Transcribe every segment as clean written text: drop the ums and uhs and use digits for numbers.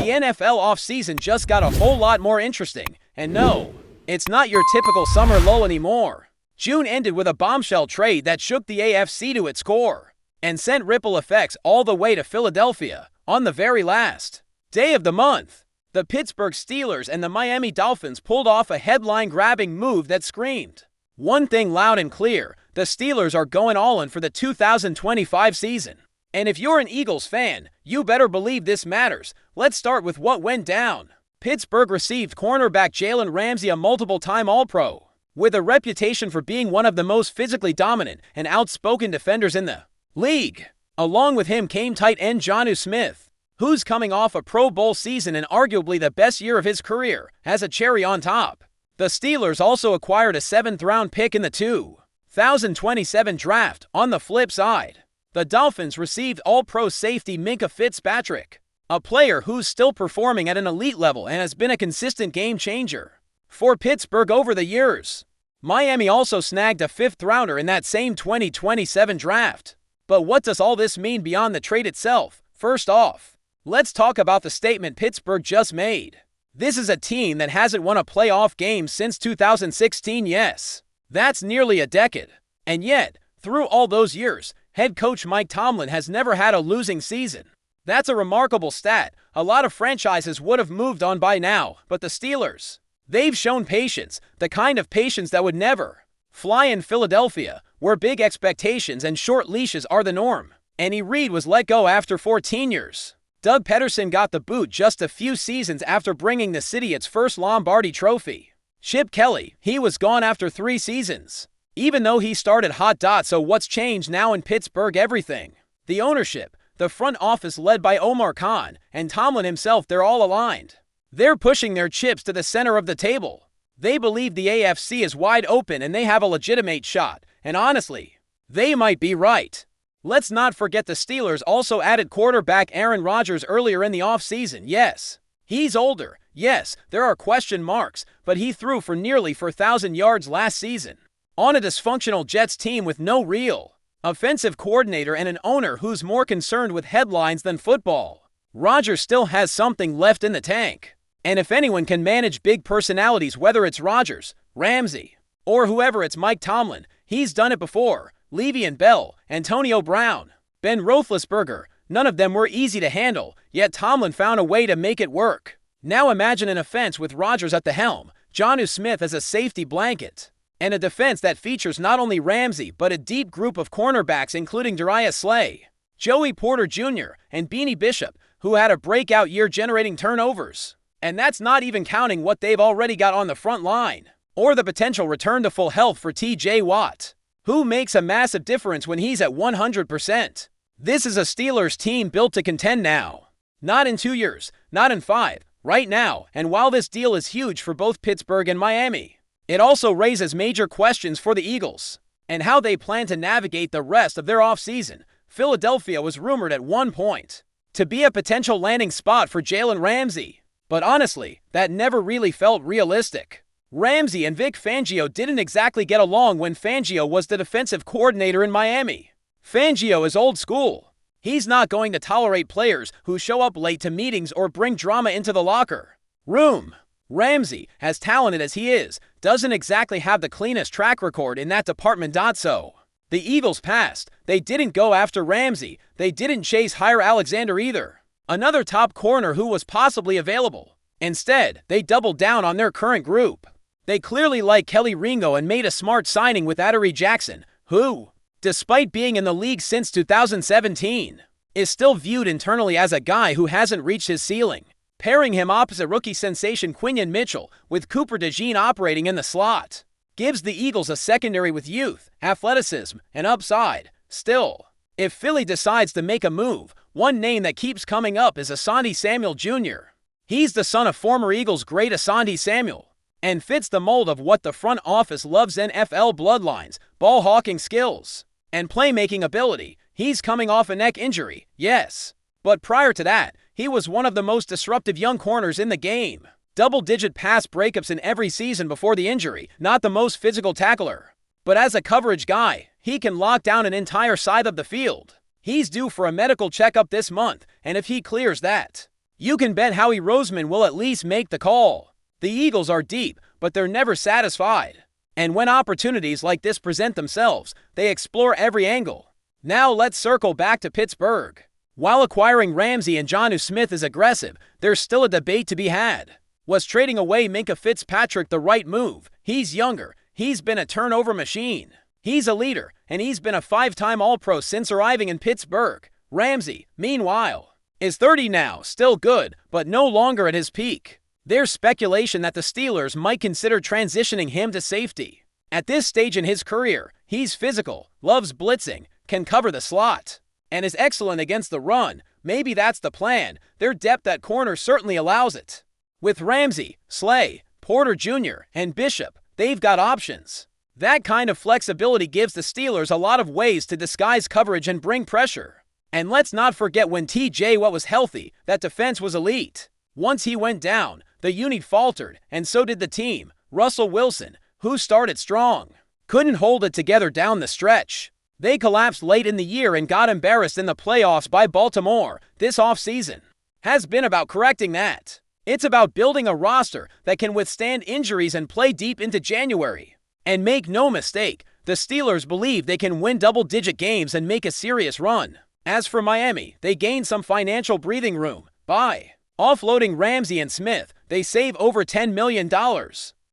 The NFL offseason just got a whole lot more interesting, and no, it's not your typical summer lull anymore. June ended with a bombshell trade that shook the AFC to its core and sent ripple effects all the way to Philadelphia on the very last day of the month. The Pittsburgh Steelers and the Miami Dolphins pulled off a headline-grabbing move that screamed one thing loud and clear: the Steelers are going all in for the 2025 season. And if you're an Eagles fan, you better believe this matters. Let's start with what went down. Pittsburgh received cornerback Jalen Ramsey, a multiple-time All-Pro, with a reputation for being one of the most physically dominant and outspoken defenders in the league. Along with him came tight end Jonnu Smith, who's coming off a Pro Bowl season and arguably the best year of his career, as a cherry on top. The Steelers also acquired a 7th-round pick in the 2027 draft. On the flip side, the Dolphins received All-Pro safety Minkah Fitzpatrick, a player who's still performing at an elite level and has been a consistent game-changer for Pittsburgh over the years. Miami also snagged a 5th-rounder in that same 2027 draft. But what does all this mean beyond the trade itself? First off, let's talk about the statement Pittsburgh just made. This is a team that hasn't won a playoff game since 2016, yes. That's nearly a decade. And yet, through all those years, head coach Mike Tomlin has never had a losing season. That's a remarkable stat. A lot of franchises would have moved on by now, but the Steelers, they've shown patience, the kind of patience that would never fly in Philadelphia, where big expectations and short leashes are the norm. Andy Reid was let go after 14 years. Doug Peterson got the boot just a few seasons after bringing the city its first Lombardi trophy. Chip Kelly, he was gone after 3 seasons, even though he started hot. So what's changed now in Pittsburgh? Everything. The ownership, the front office led by Omar Khan, and Tomlin himself, they're all aligned. They're pushing their chips to the center of the table. They believe the AFC is wide open and they have a legitimate shot. And honestly, they might be right. Let's not forget the Steelers also added quarterback Aaron Rodgers earlier in the offseason. Yes, he's older. Yes, there are question marks, but he threw for nearly 4,000 yards last season on a dysfunctional Jets team with no real offensive coordinator and an owner who's more concerned with headlines than football. Rodgers still has something left in the tank. And if anyone can manage big personalities, whether it's Rodgers, Ramsey, or whoever, it's Mike Tomlin. He's done it before. Le'Veon Bell, Antonio Brown, Ben Roethlisberger, none of them were easy to handle, yet Tomlin found a way to make it work. Now imagine an offense with Rodgers at the helm, Jonnu Smith as a safety blanket, and a defense that features not only Ramsey but a deep group of cornerbacks including Darius Slay, Joey Porter Jr., and Beanie Bishop, who had a breakout year generating turnovers. And that's not even counting what they've already got on the front line, or the potential return to full health for TJ Watt, who makes a massive difference when he's at 100%. This is a Steelers team built to contend now. Not in 2 years, not in 5, right now. And while this deal is huge for both Pittsburgh and Miami, it also raises major questions for the Eagles and how they plan to navigate the rest of their offseason. Philadelphia was rumored at one point to be a potential landing spot for Jalen Ramsey, but honestly, that never really felt realistic. Ramsey and Vic Fangio didn't exactly get along when Fangio was the defensive coordinator in Miami. Fangio is old school. He's not going to tolerate players who show up late to meetings or bring drama into the locker room. Ramsey, as talented as he is, doesn't exactly have the cleanest track record in that department. So the Eagles passed. They didn't go after Ramsey. They didn't chase Jaire Alexander either, another top corner who was possibly available. Instead, they doubled down on their current group. They clearly like Kelly Ringo and made a smart signing with Adoree Jackson, who, despite being in the league since 2017, is still viewed internally as a guy who hasn't reached his ceiling. Pairing him opposite rookie sensation Quinyon Mitchell, with Cooper DeJean operating in the slot, gives the Eagles a secondary with youth, athleticism, and upside. Still, if Philly decides to make a move, one name that keeps coming up is Asante Samuel Jr. He's the son of former Eagles great Asante Samuel, and fits the mold of what the front office loves: NFL bloodlines, ball-hawking skills, and playmaking ability. He's coming off a neck injury, yes, but prior to that, he was one of the most disruptive young corners in the game. Double-digit pass breakups in every season before the injury. Not the most physical tackler, but as a coverage guy, he can lock down an entire side of the field. He's due for a medical checkup this month, and if he clears that, You can bet Howie Roseman will at least make the call. The Eagles are deep, but they're never satisfied. And when opportunities like this present themselves, they explore every angle. Now let's circle back to Pittsburgh. While acquiring Ramsey and Jonnu Smith is aggressive, there's still a debate to be had. Was trading away Minkah Fitzpatrick the right move? He's younger, he's been a turnover machine. He's a leader, and he's been a 5-time All-Pro since arriving in Pittsburgh. Ramsey, meanwhile, is 30 now, still good, but no longer at his peak. There's speculation that the Steelers might consider transitioning him to safety. At this stage in his career, he's physical, loves blitzing, can cover the slot, and is excellent against the run. Maybe that's the plan. Their depth at corner certainly allows it. With Ramsey, Slay, Porter Jr., and Bishop, they've got options. That kind of flexibility gives the Steelers a lot of ways to disguise coverage and bring pressure. And let's not forget when TJ Watt was healthy, that defense was elite. Once he went down, the unit faltered, and so did the team. Russell Wilson, who started strong, couldn't hold it together down the stretch. They collapsed late in the year and got embarrassed in the playoffs by Baltimore. This offseason has been about correcting that. It's about building a roster that can withstand injuries and play deep into January. And make no mistake, the Steelers believe they can win double-digit games and make a serious run. As for Miami, they gain some financial breathing room by offloading Ramsey and Smith. They save over $10 million.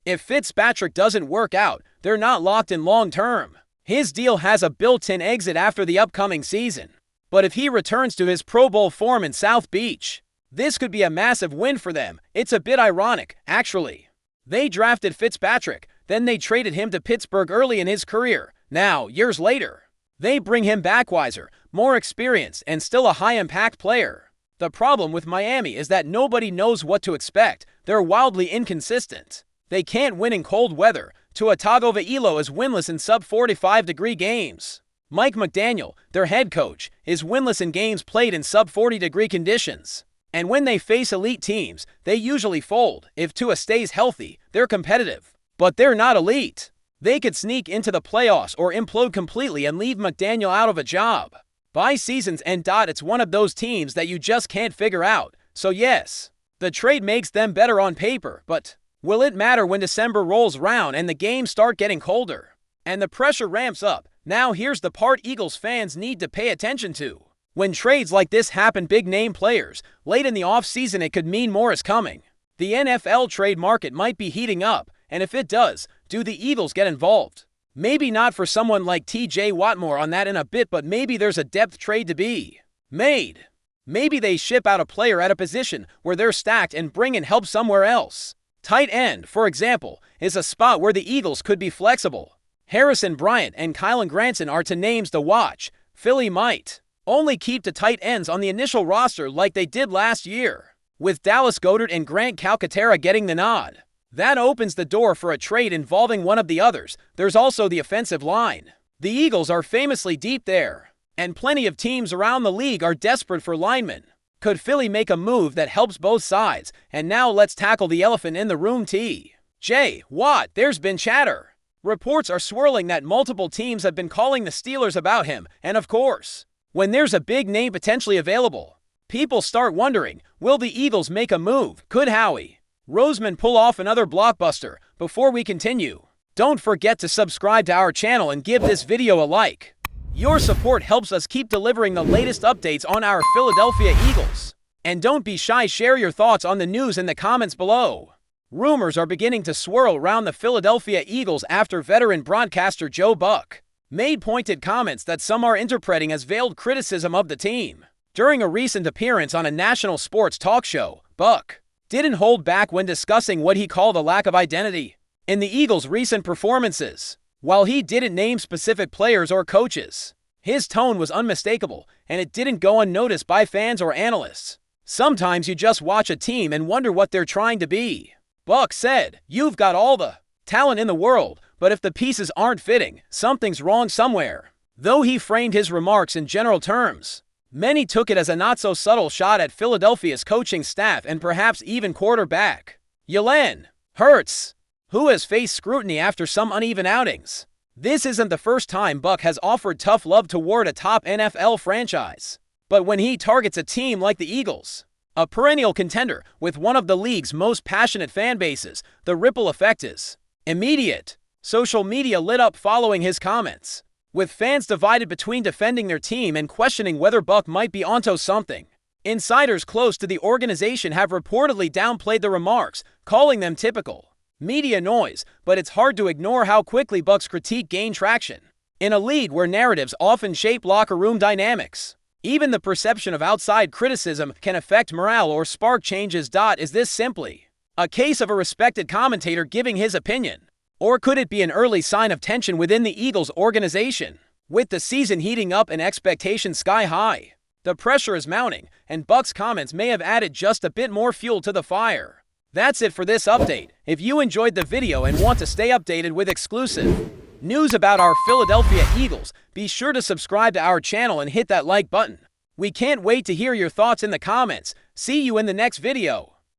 If Fitzpatrick doesn't work out, they're not locked in long-term. His deal has a built-in exit after the upcoming season. But if he returns to his Pro Bowl form in South Beach, this could be a massive win for them. It's a bit ironic, actually. They drafted Fitzpatrick, then they traded him to Pittsburgh early in his career. Now, years later, they bring him back wiser, more experienced, and still a high-impact player. The problem with Miami is that nobody knows what to expect. They're wildly inconsistent. They can't win in cold weather. Tua Tagovailoa is winless in sub-45-degree games. Mike McDaniel, their head coach, is winless in games played in sub-40-degree conditions. And when they face elite teams, they usually fold. If Tua stays healthy, they're competitive. But they're not elite. They could sneak into the playoffs or implode completely and leave McDaniel out of a job. By season's end, it's one of those teams that you just can't figure out. So yes, the trade makes them better on paper, but will it matter when December rolls round and the games start getting colder? And the pressure ramps up. Now here's the part Eagles fans need to pay attention to. When trades like this happen, big-name players, late in the offseason, it could mean more is coming. The NFL trade market might be heating up, and if it does, do the Eagles get involved? Maybe not for someone like TJ Watt. More on that in a bit, but maybe there's a depth trade to be made. Maybe they ship out a player at a position where they're stacked and bring in help somewhere else. Tight end, for example, is a spot where the Eagles could be flexible. Harrison Bryant and Kylan Granson are two names to watch. Philly might only keep the tight ends on the initial roster like they did last year, with Dallas Goedert and Grant Calcaterra getting the nod. That opens the door for a trade involving one of the others. There's also the offensive line. The Eagles are famously deep there, and plenty of teams around the league are desperate for linemen. Could Philly make a move that helps both sides? And now let's tackle the elephant in the room, TJ Watt. There's been chatter. Reports are swirling that multiple teams have been calling the Steelers about him, and of course, when there's a big name potentially available, people start wondering, will the Eagles make a move? Could Howie Roseman pull off another blockbuster? Before we continue, don't forget to subscribe to our channel and give this video a like. Your support helps us keep delivering the latest updates on our Philadelphia Eagles. And don't be shy, share your thoughts on the news in the comments below. Rumors are beginning to swirl around the Philadelphia Eagles after veteran broadcaster Joe Buck made pointed comments that some are interpreting as veiled criticism of the team. During a recent appearance on a national sports talk show, Buck didn't hold back when discussing what he called a lack of identity in the Eagles' recent performances. While he didn't name specific players or coaches, his tone was unmistakable, and it didn't go unnoticed by fans or analysts. Sometimes you just watch a team and wonder what they're trying to be. Buck said, "You've got all the talent in the world, but if the pieces aren't fitting, something's wrong somewhere." Though he framed his remarks in general terms, many took it as a not-so-subtle shot at Philadelphia's coaching staff and perhaps even quarterback Jalen Hurts, who has faced scrutiny after some uneven outings. This isn't the first time Buck has offered tough love toward a top NFL franchise. But when he targets a team like the Eagles, A perennial contender with one of the league's most passionate fan bases, the ripple effect is immediate. Social media lit up following his comments, with fans divided between defending their team and questioning whether Buck might be onto something. Insiders close to the organization have reportedly downplayed the remarks, calling them typical media noise, but it's hard to ignore how quickly Buck's critique gained traction. In a league where narratives often shape locker room dynamics, even the perception of outside criticism can affect morale or spark changes. Is this simply a case of a respected commentator giving his opinion? Or could it be an early sign of tension within the Eagles organization? With the season heating up and expectations sky high, the pressure is mounting, and Buck's comments may have added just a bit more fuel to the fire. That's it for this update. If you enjoyed the video and want to stay updated with exclusive news about our Philadelphia Eagles, be sure to subscribe to our channel and hit that like button. We can't wait to hear your thoughts in the comments. See you in the next video.